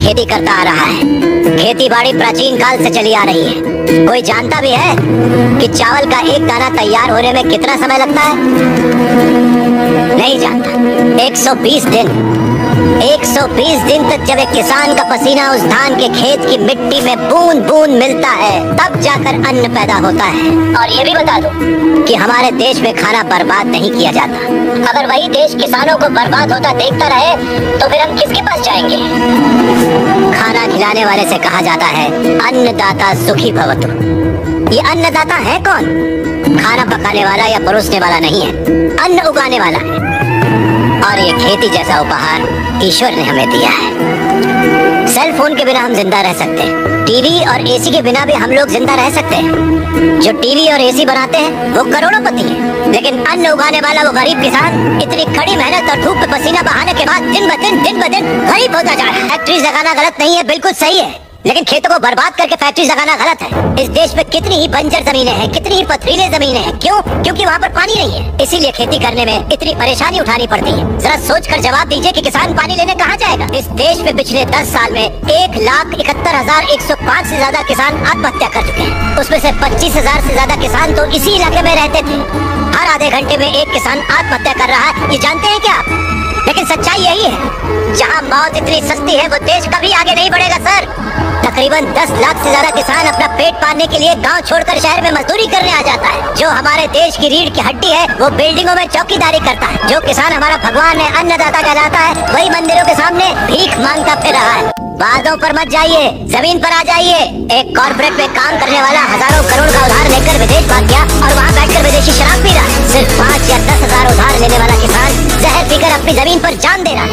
खेती करता आ रहा है। खेती बाड़ी प्राचीन काल से चली आ रही है। कोई जानता भी है कि चावल का एक दाना तैयार होने में कितना समय लगता है? नहीं जानता। 120 दिन 120 दिन तक जब एक किसान का पसीना उस धान के खेत की मिट्टी में बूंद बूंद मिलता है, तब जाकर अन्न पैदा होता है। और ये भी बता दो कि हमारे देश में खाना बर्बाद नहीं किया जाता। अगर वही देश किसानों को बर्बाद होता देखता रहे तो फिर हम किसके पास जाएंगे? खाना खिलाने वाले से कहा जाता है अन्नदाता सुखी भवतु। ये अन्नदाता है कौन? खाना पकाने वाला या परोसने वाला नहीं है, अन्न उगाने वाला है। और ये खेती जैसा उपहार ईश्वर ने हमें दिया है। सेल फोन के बिना हम जिंदा रह सकते हैं, टीवी और एसी के बिना भी हम लोग जिंदा रह सकते हैं। जो टीवी और एसी बनाते हैं वो करोड़पति हैं, लेकिन अन्न उगाने वाला वो गरीब किसान इतनी कड़ी मेहनत और धूप में पसीना बहाने के बाद दिन ब दिन गरीब होता जा रहा है। फैक्ट्री लगाना गलत नहीं है, बिल्कुल सही है, लेकिन खेतों को बर्बाद करके फैक्ट्री लगाना गलत है। इस देश में कितनी ही बंजर जमीनें हैं, कितनी ही पथरीले जमीनें हैं। क्यों? क्योंकि वहाँ पर पानी नहीं है, इसीलिए खेती करने में इतनी परेशानी उठानी पड़ती है। जरा सोचकर जवाब दीजिए कि किसान पानी लेने कहाँ जाएगा? इस देश में पिछले 10 साल में 1,71,105 से ज्यादा किसान आत्महत्या कर चुके हैं। उसमें से 25,000 से ज्यादा किसान तो इसी इलाके में रहते थे। हर आधे घंटे में एक किसान आत्महत्या कर रहा है, ये जानते हैं क्या आप? लेकिन सच्चाई यही है, जहाँ मौत इतनी सस्ती है वो देश कभी आगे नहीं बढ़ेगा सर। तकरीबन 10 लाख से ज्यादा किसान अपना पेट पालने के लिए गांव छोड़कर शहर में मजदूरी करने आ जाता है। जो हमारे देश की रीढ़ की हड्डी है वो बिल्डिंगों में चौकीदारी करता है। जो किसान हमारा भगवान है, अन्नदाता कहलाता है, वही मंदिरों के सामने भीख मांगता फिर रहा है। बातों पर मत जाइए, जमीन पर आ जाइए। एक कॉर्पोरेट में काम करने वाला हजारों करोड़ का उधार लेकर विदेश भाग गया और वहाँ बैठकर विदेशी शराब पी रहा है। सिर्फ 5 या 10 हजार उधार लेने वाला किसान जहर पीकर अपनी जमीन पर जान दे रहा है।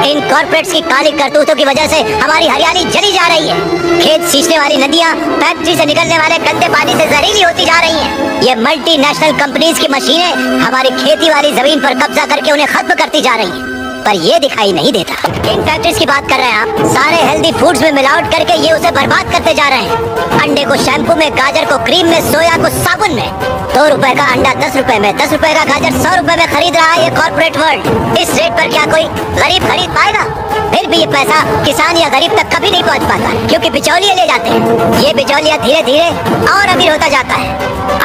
इन कॉर्पोरेट्स की काली करतूतों की वजह से हमारी हरियाली जली जा रही है। खेत सींचने वाली नदियाँ फैक्ट्री से निकलने वाले गंदे पानी से जहरीली होती जा रही हैं। ये मल्टीनेशनल कंपनीज की मशीनें हमारी खेती वाली जमीन पर कब्जा करके उन्हें खत्म करती जा रही हैं, पर ये दिखाई नहीं देता। इन फैक्ट्रीज की बात कर रहे हैं आप, सारे हेल्दी फूड्स में मिलावट करके ये उसे बर्बाद करते जा रहे हैं। अंडे को शैम्पू में, गाजर को क्रीम में, सोया को साबुन में। 2 रुपए का अंडा 10 रुपए में, 10 रुपए का गाजर 100 रुपए में खरीद रहा है ये कॉर्पोरेट वर्ल्ड। इस रेट पर क्या कोई गरीब खरीद पाएगा? फिर भी ये पैसा किसान या गरीब तक कभी नहीं पहुंच पाता, क्योंकि बिचौलिए ले जाते हैं। ये बिचौलिया धीरे धीरे और अमीर होता जाता है।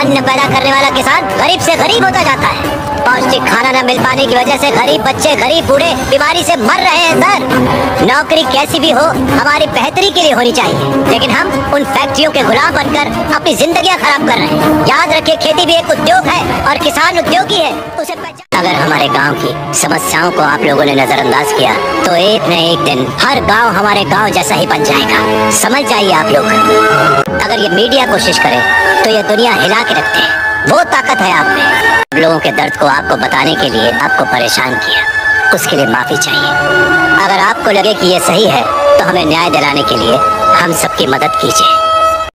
अन्न पैदा करने वाला किसान गरीब से गरीब होता जाता है। पौष्टिक खाना न मिल पाने की वजह से गरीब बच्चे, गरीब बूढ़े बीमारी से मर रहे हैं सर। नौकरी कैसी भी हो हमारी बेहतरी के लिए होनी चाहिए, लेकिन हम उन फैक्ट्रियों के गुलाम बनकर अपनी जिंदगियां खराब कर रहे हैं। याद रखिए, खेती भी एक उद्योग है और किसान उद्योगी है, उसे अगर हमारे गांव की समस्याओं को आप लोगों ने नजरअंदाज किया तो एक न एक दिन हर गांव हमारे गांव जैसा ही बन जाएगा। समझ जाइए आप लोग। अगर ये मीडिया कोशिश करे तो ये दुनिया हिला के रखते हैं। वो ताकत है आप में। लोगों के दर्द को आपको बताने के लिए आपको परेशान किया, उसके लिए माफी चाहिए। अगर आपको लगे कि ये सही है तो हमें न्याय दिलाने के लिए हम सबकी मदद कीजिए।